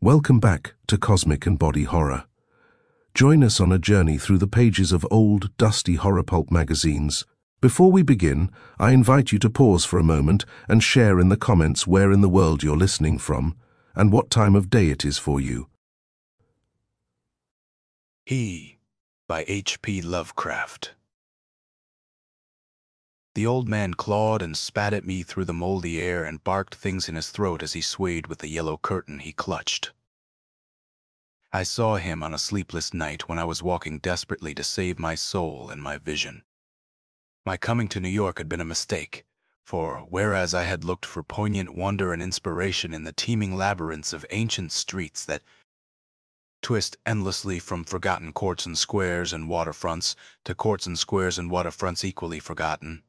Welcome back to Cosmic and Body Horror. Join us on a journey through the pages of old, dusty horror pulp magazines. Before we begin, I invite you to pause for a moment and share in the comments where in the world you're listening from and what time of day it is for you. He, by H P Lovecraft. The old man clawed and spat at me through the moldy air and barked things in his throat as he swayed with the yellow curtain he clutched. I saw him on a sleepless night when I was walking desperately to save my soul and my vision. My coming to New York had been a mistake, for whereas I had looked for poignant wonder and inspiration in the teeming labyrinths of ancient streets that twist endlessly from forgotten courts and squares and waterfronts to courts and squares and waterfronts equally forgotten,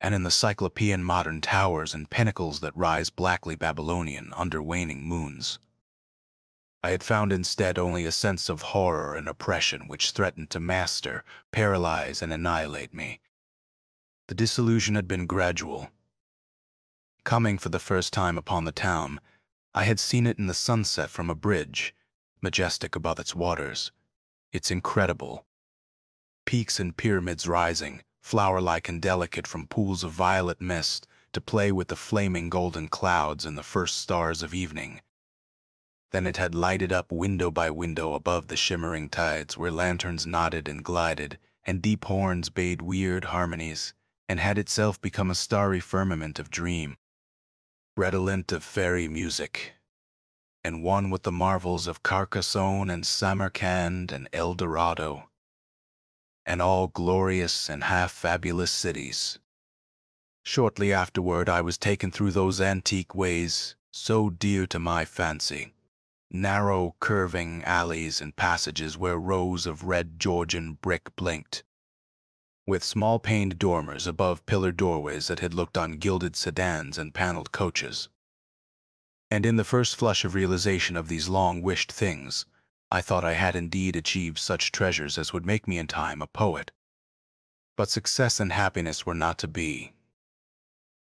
and in the cyclopean modern towers and pinnacles that rise blackly Babylonian under waning moons, I had found instead only a sense of horror and oppression which threatened to master, paralyze, and annihilate me. The disillusion had been gradual. Coming for the first time upon the town, I had seen it in the sunset from a bridge, majestic above its waters, its incredible peaks and pyramids rising, flower-like and delicate from pools of violet mist, to play with the flaming golden clouds and the first stars of evening. Then it had lighted up window by window above the shimmering tides where lanterns nodded and glided, and deep horns bade weird harmonies, and had itself become a starry firmament of dream, redolent of fairy music, and one with the marvels of Carcassonne and Samarkand and El Dorado, and all glorious and half-fabulous cities. Shortly afterward I was taken through those antique ways so dear to my fancy, narrow curving alleys and passages where rows of red Georgian brick blinked, with small-paned dormers above pillared doorways that had looked on gilded sedans and paneled coaches. And in the first flush of realization of these long-wished things, I thought I had indeed achieved such treasures as would make me in time a poet. But success and happiness were not to be.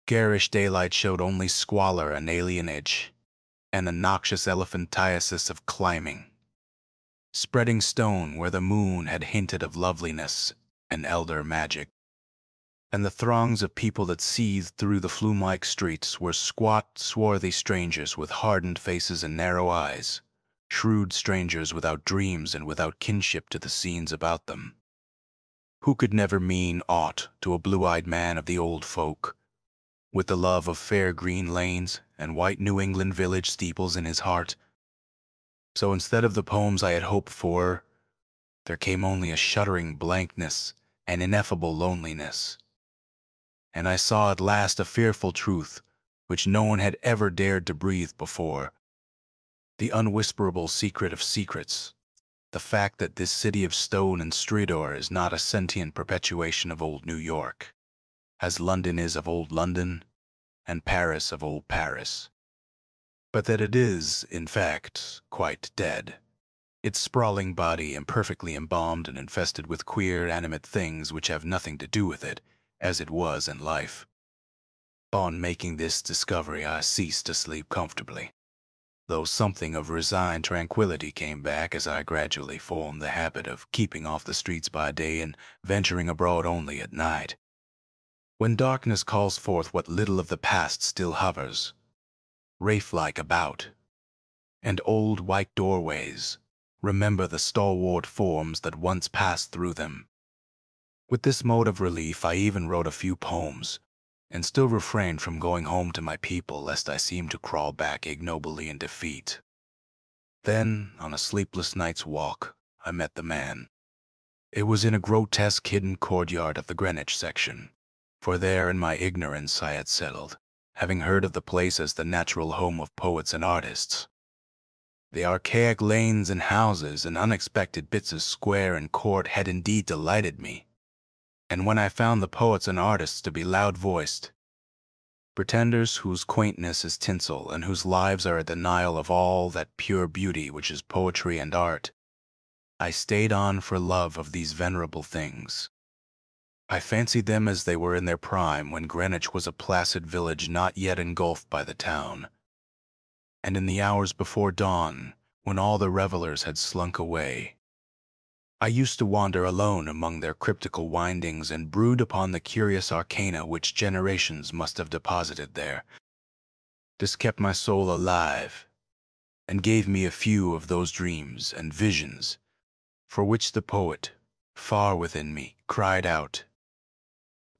Garish daylight showed only squalor and alienage, and a noxious elephantiasis of climbing. Spreading stone where the moon had hinted of loveliness and elder magic. And the throngs of people that seethed through the flume-like streets were squat, swarthy strangers with hardened faces and narrow eyes, shrewd strangers without dreams and without kinship to the scenes about them, who could never mean aught to a blue-eyed man of the old folk, with the love of fair green lanes and white New England village steeples in his heart. So instead of the poems I had hoped for, there came only a shuddering blankness and ineffable loneliness. And I saw at last a fearful truth which no one had ever dared to breathe before, the unwhisperable secret of secrets, the fact that this city of stone and stridor is not a sentient perpetuation of old New York, as London is of old London and Paris of old Paris, but that it is, in fact, quite dead, its sprawling body imperfectly embalmed and infested with queer, animate things which have nothing to do with it, as it was in life. On making this discovery, I ceased to sleep comfortably, though something of resigned tranquility came back as I gradually formed the habit of keeping off the streets by day and venturing abroad only at night. When darkness calls forth what little of the past still hovers, wraith-like about, and old white doorways remember the stalwart forms that once passed through them. With this mode of relief I even wrote a few poems, and still refrained from going home to my people lest I seem to crawl back ignobly in defeat. Then, on a sleepless night's walk, I met the man. It was in a grotesque hidden courtyard of the Greenwich section, for there in my ignorance I had settled, having heard of the place as the natural home of poets and artists. The archaic lanes and houses and unexpected bits of square and court had indeed delighted me, and when I found the poets and artists to be loud-voiced, pretenders whose quaintness is tinsel and whose lives are a denial of all that pure beauty which is poetry and art, I stayed on for love of these venerable things. I fancied them as they were in their prime when Greenwich was a placid village not yet engulfed by the town, and in the hours before dawn, when all the revelers had slunk away. I used to wander alone among their cryptical windings and brood upon the curious arcana which generations must have deposited there. This kept my soul alive, and gave me a few of those dreams and visions for which the poet, far within me, cried out.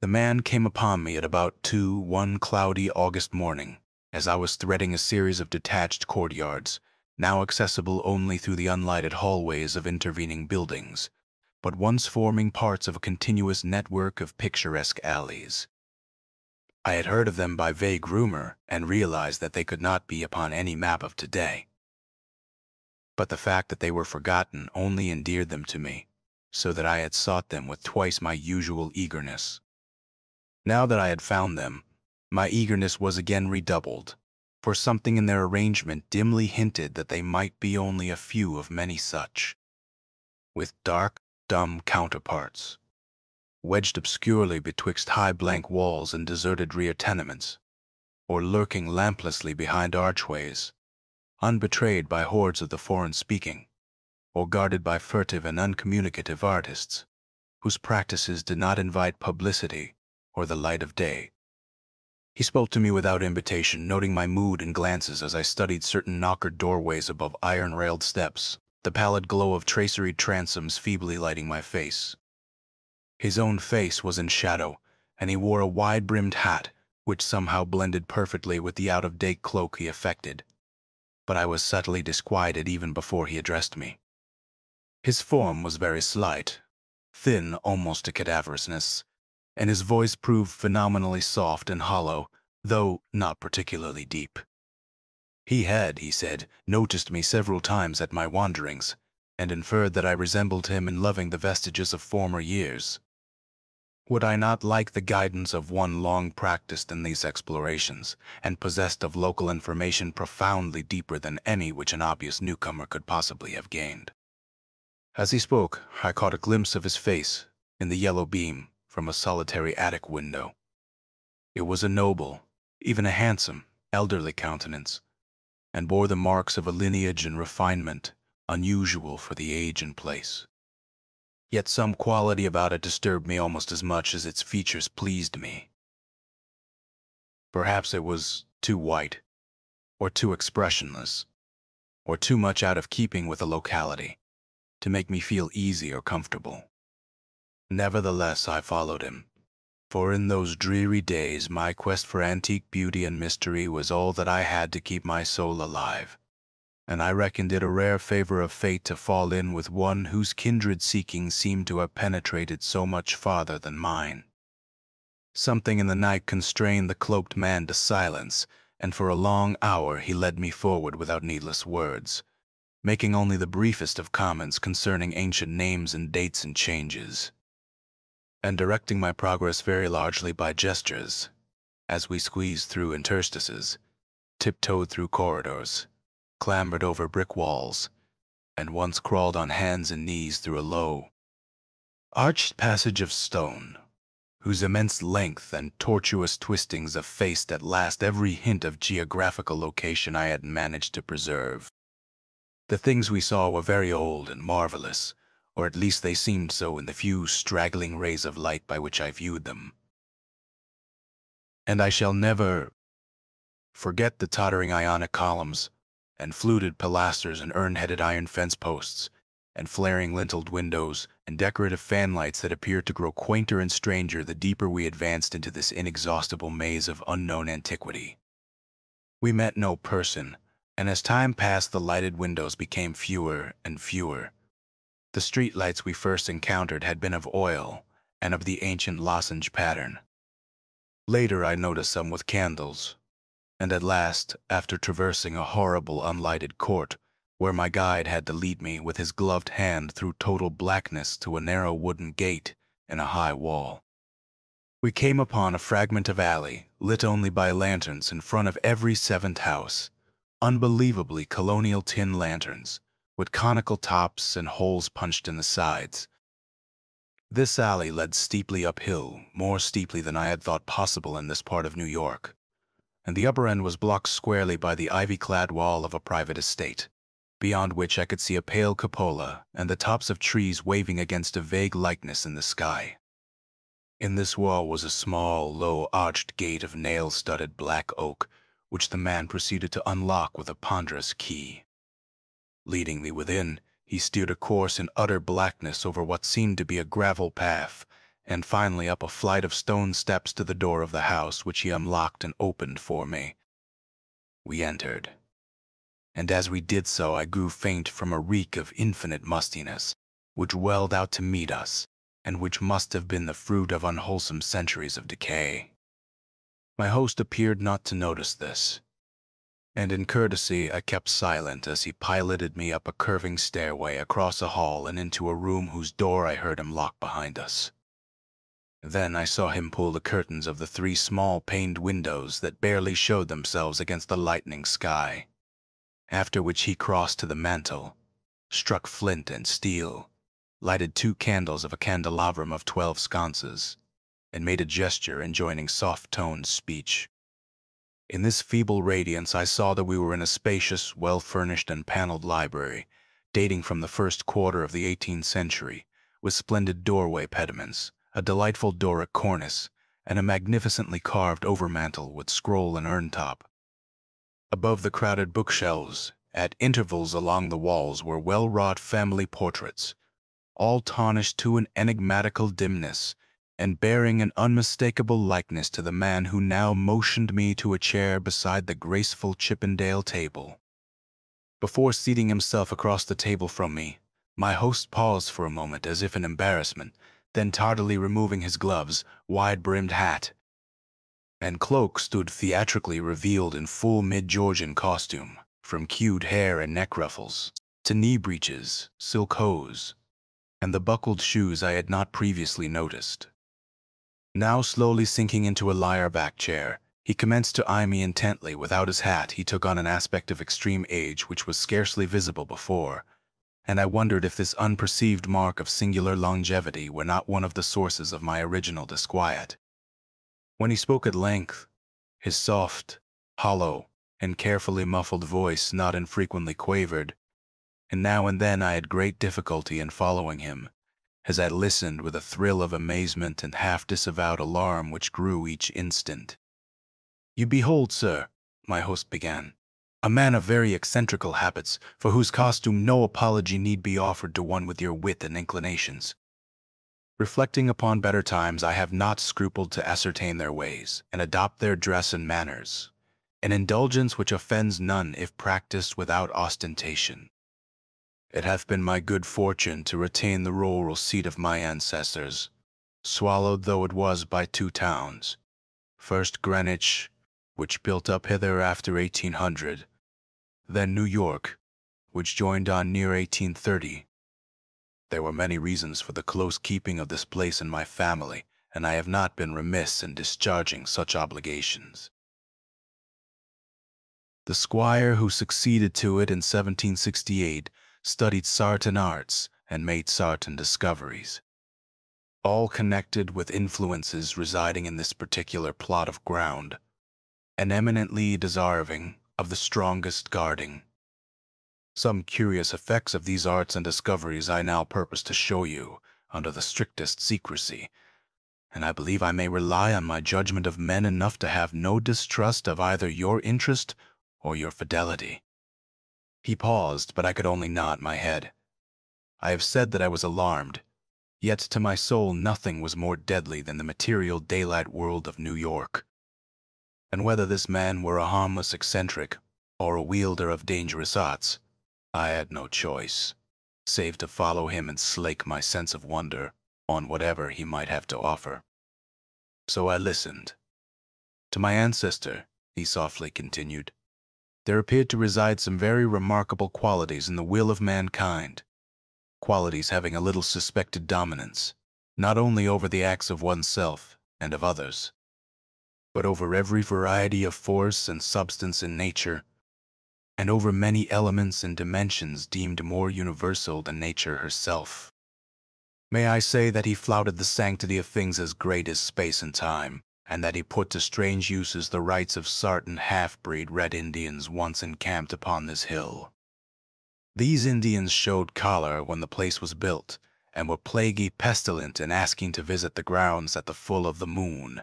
The man came upon me at about 2 one cloudy August morning, as I was threading a series of detached courtyards, now accessible only through the unlighted hallways of intervening buildings, but once forming parts of a continuous network of picturesque alleys. I had heard of them by vague rumor and realized that they could not be upon any map of today. But the fact that they were forgotten only endeared them to me, so that I had sought them with twice my usual eagerness. Now that I had found them, my eagerness was again redoubled, for something in their arrangement dimly hinted that they might be only a few of many such, with dark, dumb counterparts, wedged obscurely betwixt high blank walls and deserted rear tenements, or lurking lamplessly behind archways, unbetrayed by hordes of the foreign-speaking, or guarded by furtive and uncommunicative artists, whose practices did not invite publicity or the light of day. He spoke to me without invitation, noting my mood and glances as I studied certain knockered doorways above iron-railed steps, the pallid glow of traceried transoms feebly lighting my face. His own face was in shadow, and he wore a wide-brimmed hat, which somehow blended perfectly with the out-of-date cloak he affected. But I was subtly disquieted even before he addressed me. His form was very slight, thin almost to cadaverousness, and his voice proved phenomenally soft and hollow, though not particularly deep. He had, he said, noticed me several times at my wanderings, and inferred that I resembled him in loving the vestiges of former years. Would I not like the guidance of one long practiced in these explorations, and possessed of local information profoundly deeper than any which an obvious newcomer could possibly have gained? As he spoke, I caught a glimpse of his face in the yellow beam from a solitary attic window. It was a noble, even a handsome, elderly countenance, and bore the marks of a lineage and refinement unusual for the age and place. Yet some quality about it disturbed me almost as much as its features pleased me. Perhaps it was too white, or too expressionless, or too much out of keeping with the locality to make me feel easy or comfortable. Nevertheless, I followed him, for in those dreary days my quest for antique beauty and mystery was all that I had to keep my soul alive, and I reckoned it a rare favor of fate to fall in with one whose kindred seeking seemed to have penetrated so much farther than mine. Something in the night constrained the cloaked man to silence, and for a long hour he led me forward without needless words, making only the briefest of comments concerning ancient names and dates and changes, and directing my progress very largely by gestures, as we squeezed through interstices, tiptoed through corridors, clambered over brick walls, and once crawled on hands and knees through a low, arched passage of stone, whose immense length and tortuous twistings effaced at last every hint of geographical location I had managed to preserve. The things we saw were very old and marvelous, or at least they seemed so in the few straggling rays of light by which I viewed them. And I shall never forget the tottering Ionic columns, and fluted pilasters and urn-headed iron fence posts, and flaring linteled windows, and decorative fanlights that appeared to grow quainter and stranger the deeper we advanced into this inexhaustible maze of unknown antiquity. We met no person, and as time passed the lighted windows became fewer and fewer. The street lights we first encountered had been of oil and of the ancient lozenge pattern. Later I noticed some with candles, and at last, after traversing a horrible unlighted court, where my guide had to lead me with his gloved hand through total blackness to a narrow wooden gate in a high wall, we came upon a fragment of alley lit only by lanterns in front of every seventh house, unbelievably colonial tin lanterns, with conical tops and holes punched in the sides. This alley led steeply uphill, more steeply than I had thought possible in this part of New York, and the upper end was blocked squarely by the ivy-clad wall of a private estate. beyond which I could see a pale cupola and the tops of trees waving against a vague likeness in the sky. In this wall was a small, low-arched gate of nail-studded black oak, which the man proceeded to unlock with a ponderous key. Leading me within, he steered a course in utter blackness over what seemed to be a gravel path, and finally up a flight of stone steps to the door of the house, which he unlocked and opened for me. We entered, and as we did so I grew faint from a reek of infinite mustiness, which welled out to meet us, and which must have been the fruit of unwholesome centuries of decay. My host appeared not to notice this, and in courtesy I kept silent as he piloted me up a curving stairway across a hall and into a room whose door I heard him lock behind us. Then I saw him pull the curtains of the 3 small paned windows that barely showed themselves against the lightening sky, after which he crossed to the mantel, struck flint and steel, lighted 2 candles of a candelabrum of 12 sconces, and made a gesture enjoining soft-toned speech. In this feeble radiance I saw that we were in a spacious, well-furnished and paneled library, dating from the first quarter of the 18th century, with splendid doorway pediments, a delightful Doric cornice, and a magnificently carved overmantel with scroll and urn top. Above the crowded bookshelves, at intervals along the walls, were well-wrought family portraits, all tarnished to an enigmatical dimness, and bearing an unmistakable likeness to the man who now motioned me to a chair beside the graceful Chippendale table. Before seating himself across the table from me, my host paused for a moment as if in embarrassment, then tardily removing his gloves, wide-brimmed hat, and cloak, stood theatrically revealed in full mid-Georgian costume, from queued hair and neck ruffles to knee breeches, silk hose, and the buckled shoes I had not previously noticed. Now slowly sinking into a lyre-back chair, he commenced to eye me intently. Without his hat, he took on an aspect of extreme age which was scarcely visible before, and I wondered if this unperceived mark of singular longevity were not one of the sources of my original disquiet. When he spoke at length, his soft, hollow, and carefully muffled voice not infrequently quavered, and now and then I had great difficulty in following him, as I listened with a thrill of amazement and half-disavowed alarm which grew each instant. "You behold, sir," my host began, "a man of very eccentrical habits, for whose costume no apology need be offered to one with your wit and inclinations. Reflecting upon better times, I have not scrupled to ascertain their ways, and adopt their dress and manners, an indulgence which offends none if practiced without ostentation. It hath been my good fortune to retain the rural seat of my ancestors, swallowed though it was by 2 towns, first Greenwich, which built up hither after 1800, then New York, which joined on near 1830. There were many reasons for the close keeping of this place in my family, and I have not been remiss in discharging such obligations. The squire who succeeded to it in 1768 studied certain arts and made certain discoveries, all connected with influences residing in this particular plot of ground, and eminently deserving of the strongest guarding. Some curious effects of these arts and discoveries I now purpose to show you under the strictest secrecy, and I believe I may rely on my judgment of men enough to have no distrust of either your interest or your fidelity." He paused, but I could only nod my head. I have said that I was alarmed, yet to my soul nothing was more deadly than the material daylight world of New York. And whether this man were a harmless eccentric or a wielder of dangerous arts, I had no choice, save to follow him and slake my sense of wonder on whatever he might have to offer. So I listened. "To my ancestor," he softly continued, "there appeared to reside some very remarkable qualities in the will of mankind, qualities having a little suspected dominance, not only over the acts of oneself and of others, but over every variety of force and substance in nature, and over many elements and dimensions deemed more universal than nature herself. May I say that he flouted the sanctity of things as great as space and time, and that he put to strange uses the rights of certain half-breed Red Indians once encamped upon this hill. These Indians showed color when the place was built, and were plaguey pestilent in asking to visit the grounds at the full of the moon.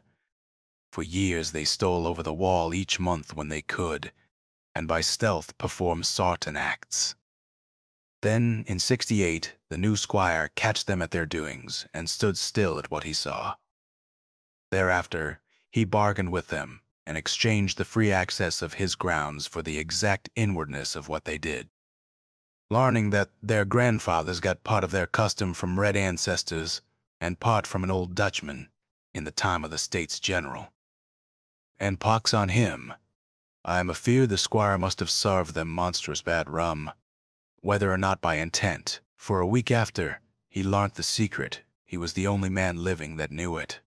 For years they stole over the wall each month when they could, and by stealth performed sartain acts. Then, in '68, the new squire catched them at their doings, and stood still at what he saw. Thereafter, he bargained with them, and exchanged the free access of his grounds for the exact inwardness of what they did. Learning that their grandfathers got part of their custom from red ancestors, and part from an old Dutchman, in the time of the States General. And pox on him, I am afeard the squire must have served them monstrous bad rum, whether or not by intent, for a week after he learnt the secret, he was the only man living that knew it.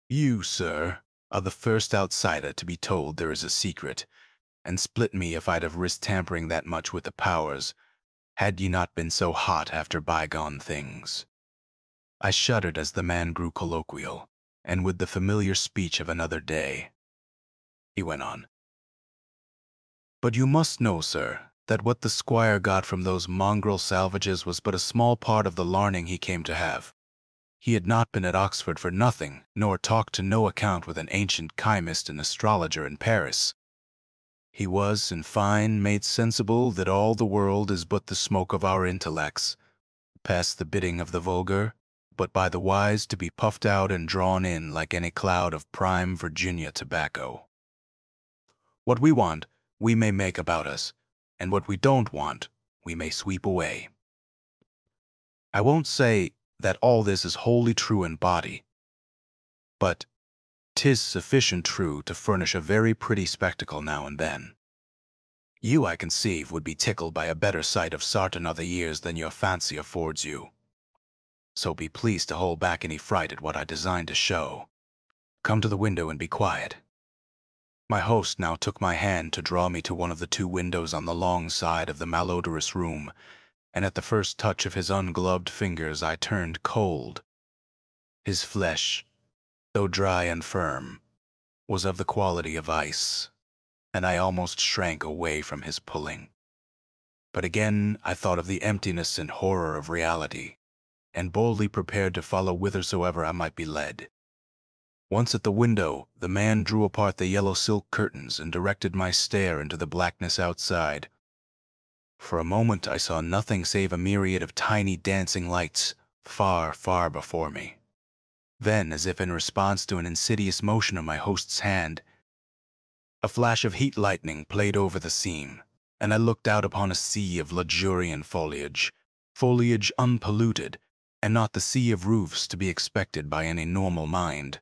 You, sir, are the first outsider to be told there is a secret, and split me if I'd have risked tampering that much with the powers, had ye not been so hot after bygone things. I shuddered as the man grew colloquial, and with the familiar speech of another day. He went on. But you must know, sir, that what the squire got from those mongrel salvages was but a small part of the larning he came to have. He had not been at Oxford for nothing, nor talked to no account with an ancient chymist and astrologer in Paris. He was, in fine, made sensible that all the world is but the smoke of our intellects, past the bidding of the vulgar, but by the wise to be puffed out and drawn in like any cloud of prime Virginia tobacco. What we want, we may make about us, and what we don't want, we may sweep away. I won't say that all this is wholly true in body, but 'tis sufficient true to furnish a very pretty spectacle now and then. You, I conceive, would be tickled by a better sight of sartain other years than your fancy affords you. So be pleased to hold back any fright at what I design to show. Come to the window and be quiet. My host now took my hand to draw me to one of the two windows on the long side of the malodorous room, and at the first touch of his ungloved fingers I turned cold. His flesh, though dry and firm, was of the quality of ice, and I almost shrank away from his pulling. But again I thought of the emptiness and horror of reality, and boldly prepared to follow whithersoever I might be led. Once at the window, the man drew apart the yellow silk curtains and directed my stare into the blackness outside. For a moment I saw nothing save a myriad of tiny dancing lights, far, far before me. Then, as if in response to an insidious motion of my host's hand, a flash of heat lightning played over the scene, and I looked out upon a sea of luxuriant foliage, foliage unpolluted, and not the sea of roofs to be expected by any normal mind.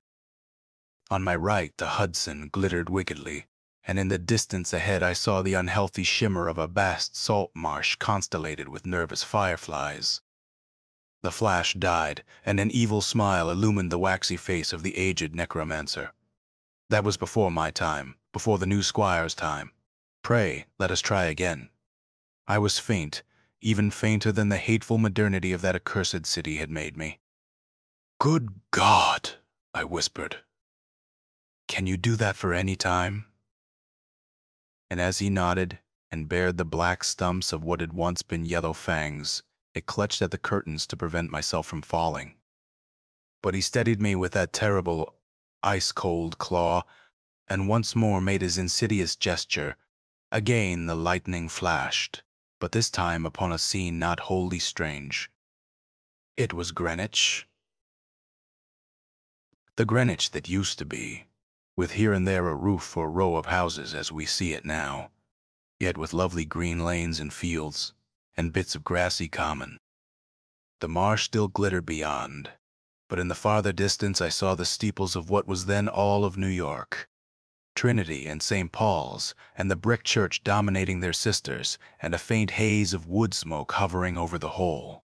On my right the Hudson glittered wickedly, and in the distance ahead I saw the unhealthy shimmer of a vast salt marsh constellated with nervous fireflies. The flash died, and an evil smile illumined the waxy face of the aged necromancer. That was before my time, before the new squire's time. Pray, let us try again. I was faint, even fainter than the hateful modernity of that accursed city had made me. Good God, I whispered. Can you do that for any time? And as he nodded and bared the black stumps of what had once been yellow fangs, it clutched at the curtains to prevent myself from falling. But he steadied me with that terrible, ice-cold claw, and once more made his insidious gesture. Again the lightning flashed, but this time upon a scene not wholly strange. It was Greenwich. The Greenwich that used to be, with here and there a roof or row of houses as we see it now, yet with lovely green lanes and fields, and bits of grassy common. The marsh still glittered beyond, but in the farther distance I saw the steeples of what was then all of New York, Trinity and St. Paul's, and the brick church dominating their sisters, and a faint haze of wood smoke hovering over the whole.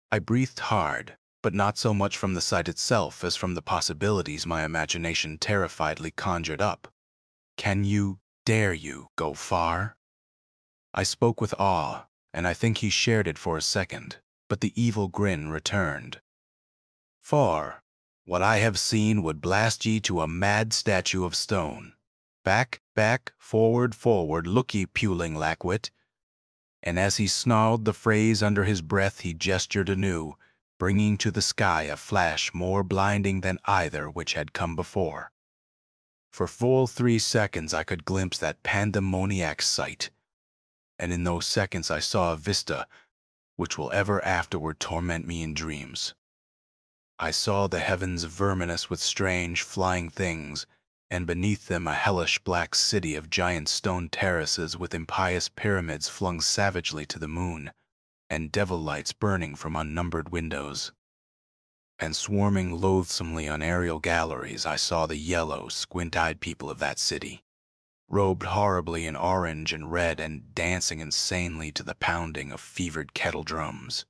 I breathed hard, but not so much from the sight itself as from the possibilities my imagination terrifiedly conjured up. Can you, dare you, go far? I spoke with awe, and I think he shared it for a second, but the evil grin returned. Far, what I have seen would blast ye to a mad statue of stone. Back, back, forward, forward, look ye, puling lackwit. and as he snarled the phrase under his breath, he gestured anew, bringing to the sky a flash more blinding than either which had come before. For full 3 seconds I could glimpse that pandemoniac sight, and in those seconds I saw a vista which will ever afterward torment me in dreams. I saw the heavens verminous with strange flying things, and beneath them a hellish black city of giant stone terraces with impious pyramids flung savagely to the moon, and devil lights burning from unnumbered windows. And swarming loathsomely on aerial galleries, I saw the yellow, squint-eyed people of that city, robed horribly in orange and red and dancing insanely to the pounding of fevered kettle drums,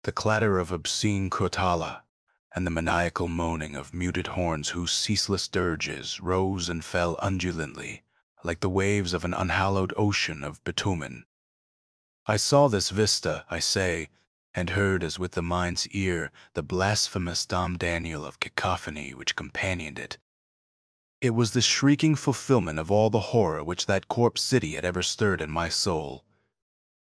the clatter of obscene crotala, and the maniacal moaning of muted horns whose ceaseless dirges rose and fell undulantly, like the waves of an unhallowed ocean of bitumen. I saw this vista, I say, and heard as with the mind's ear the blasphemous Dom Daniel of cacophony which companioned it. It was the shrieking fulfillment of all the horror which that corpse city had ever stirred in my soul.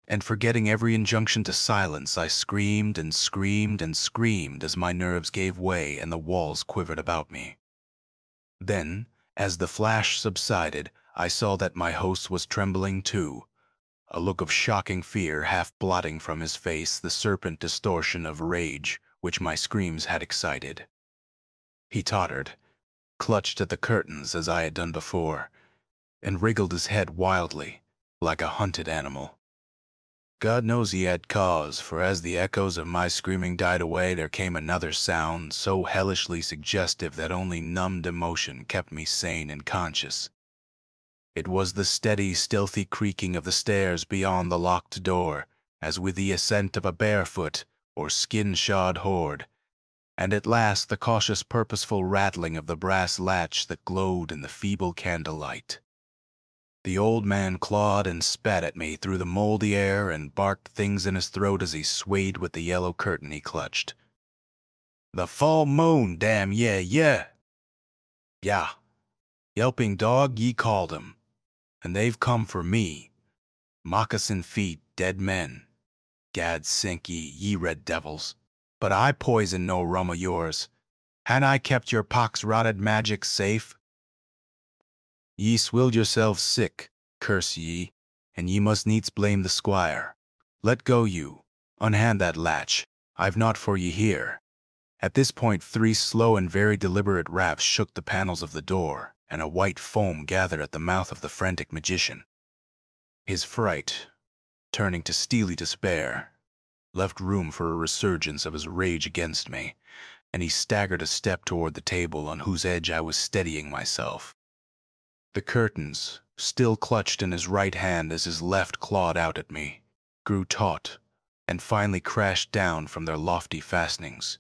And forgetting every injunction to silence, I screamed and screamed and screamed as my nerves gave way and the walls quivered about me. Then, as the flash subsided, I saw that my host was trembling too, a look of shocking fear half blotting from his face the serpent distortion of rage which my screams had excited. He tottered, clutched at the curtains as I had done before, and wriggled his head wildly, like a hunted animal. God knows he had cause, for as the echoes of my screaming died away, there came another sound so hellishly suggestive that only numbed emotion kept me sane and conscious. It was the steady, stealthy creaking of the stairs beyond the locked door, as with the ascent of a barefoot or skin-shod horde, and at last the cautious, purposeful rattling of the brass latch that glowed in the feeble candlelight. The old man clawed and spat at me through the moldy air and barked things in his throat as he swayed with the yellow curtain he clutched. "The full moon, damn ye, yeah! Yeah, yelping dog, ye called 'em, and they've come for me. Moccasin feet, dead men. Gad sink ye, ye red devils. But I poison no rum o' yours. Han I kept your pox-rotted magic safe? Ye swilled yourselves sick, curse ye, and ye must needs blame the squire. Let go you, unhand that latch, I've naught for ye here." At this point 3 slow and very deliberate raps shook the panels of the door, and a white foam gathered at the mouth of the frantic magician. His fright, turning to steely despair, left room for a resurgence of his rage against me, and he staggered a step toward the table on whose edge I was steadying myself. The curtains, still clutched in his right hand as his left clawed out at me, grew taut and finally crashed down from their lofty fastenings,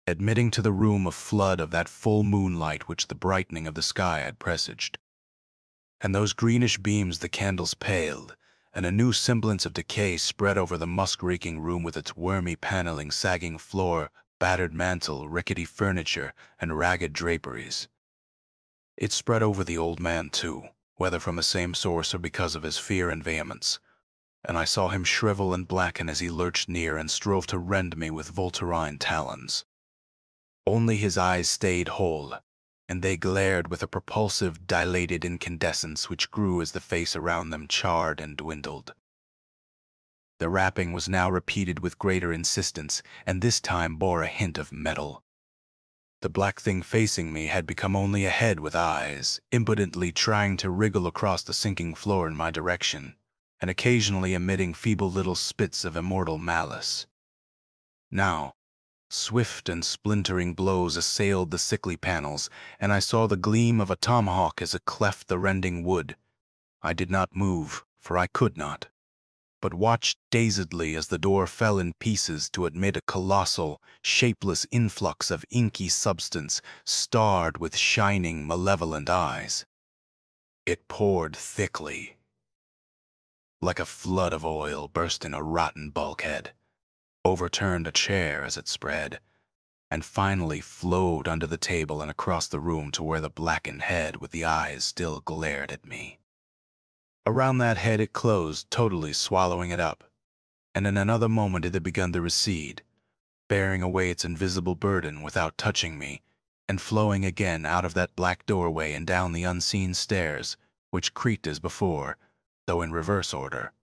admitting to the room a flood of that full moonlight which the brightening of the sky had presaged. And those greenish beams the candles paled, and a new semblance of decay spread over the musk-reeking room with its wormy paneling, sagging floor, battered mantel, rickety furniture, and ragged draperies. It spread over the old man, too, whether from the same source or because of his fear and vehemence, and I saw him shrivel and blacken as he lurched near and strove to rend me with vulturine talons. Only his eyes stayed whole, and they glared with a propulsive, dilated incandescence which grew as the face around them charred and dwindled. The rapping was now repeated with greater insistence, and this time bore a hint of metal. The black thing facing me had become only a head with eyes, impotently trying to wriggle across the sinking floor in my direction, and occasionally emitting feeble little spits of immortal malice. Now, swift and splintering blows assailed the sickly panels, and I saw the gleam of a tomahawk as it cleft the rending wood. I did not move, for I could not, but watched dazedly as the door fell in pieces to admit a colossal, shapeless influx of inky substance starred with shining, malevolent eyes. It poured thickly, like a flood of oil burst in a rotten bulkhead, overturned a chair as it spread, and finally flowed under the table and across the room to where the blackened head with the eyes still glared at me. Around that head it closed, totally swallowing it up, and in another moment it had begun to recede, bearing away its invisible burden without touching me, and flowing again out of that black doorway and down the unseen stairs, which creaked as before, though in reverse order.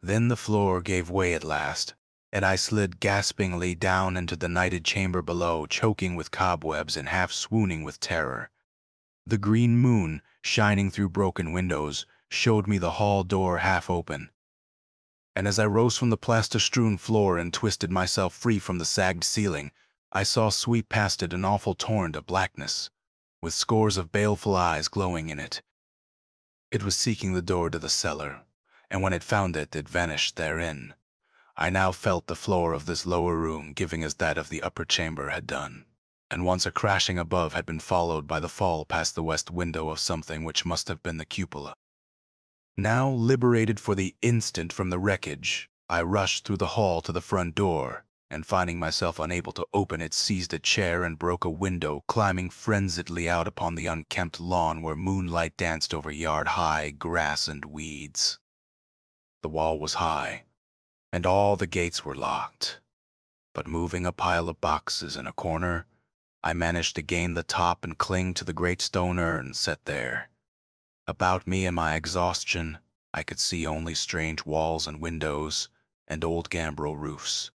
Then the floor gave way at last, and I slid gaspingly down into the nighted chamber below, choking with cobwebs and half swooning with terror. The green moon, shining through broken windows, showed me the hall door half open, and as I rose from the plaster-strewn floor and twisted myself free from the sagged ceiling, I saw sweep past it an awful torrent of blackness, with scores of baleful eyes glowing in it. It was seeking the door to the cellar, and when it found it, it vanished therein. I now felt the floor of this lower room giving as that of the upper chamber had done, and once a crashing above had been followed by the fall past the west window of something which must have been the cupola. Now, liberated for the instant from the wreckage, I rushed through the hall to the front door, and finding myself unable to open it, seized a chair and broke a window, climbing frenziedly out upon the unkempt lawn where moonlight danced over yard-high grass and weeds. The wall was high, and all the gates were locked, but moving a pile of boxes in a corner, I managed to gain the top and cling to the great stone urn set there. About me in my exhaustion, I could see only strange walls and windows and old gambrel roofs.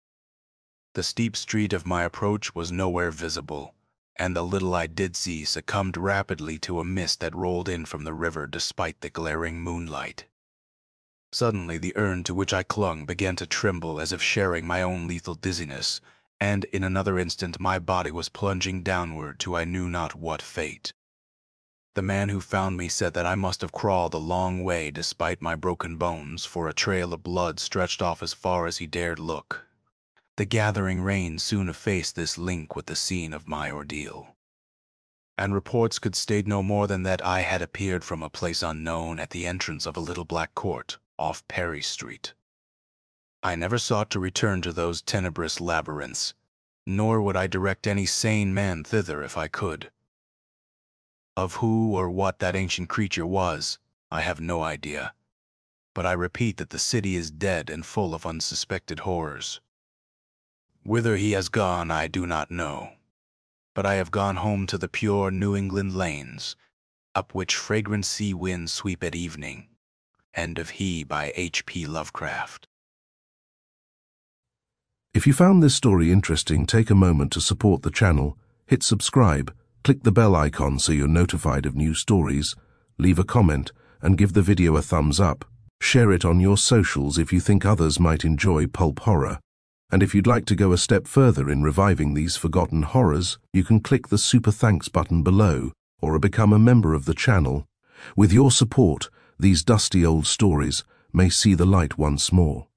The steep street of my approach was nowhere visible, and the little I did see succumbed rapidly to a mist that rolled in from the river despite the glaring moonlight. Suddenly the urn to which I clung began to tremble as if sharing my own lethal dizziness, and in another instant my body was plunging downward to I knew not what fate. The man who found me said that I must have crawled a long way despite my broken bones, for a trail of blood stretched off as far as he dared look. The gathering rain soon effaced this link with the scene of my ordeal, and reports could state no more than that I had appeared from a place unknown at the entrance of a little black court off Perry Street. I never sought to return to those tenebrous labyrinths, nor would I direct any sane man thither if I could. Of who or what that ancient creature was, I have no idea, but I repeat that the city is dead and full of unsuspected horrors. Whither he has gone I do not know, but I have gone home to the pure New England lanes, up which fragrant sea winds sweep at evening. End of He by H P Lovecraft. If you found this story interesting, take a moment to support the channel, hit subscribe, click the bell icon so you're notified of new stories, leave a comment, and give the video a thumbs up. Share it on your socials if you think others might enjoy pulp horror. And if you'd like to go a step further in reviving these forgotten horrors, you can click the Super Thanks button below or become a member of the channel. With your support, these dusty old stories may see the light once more.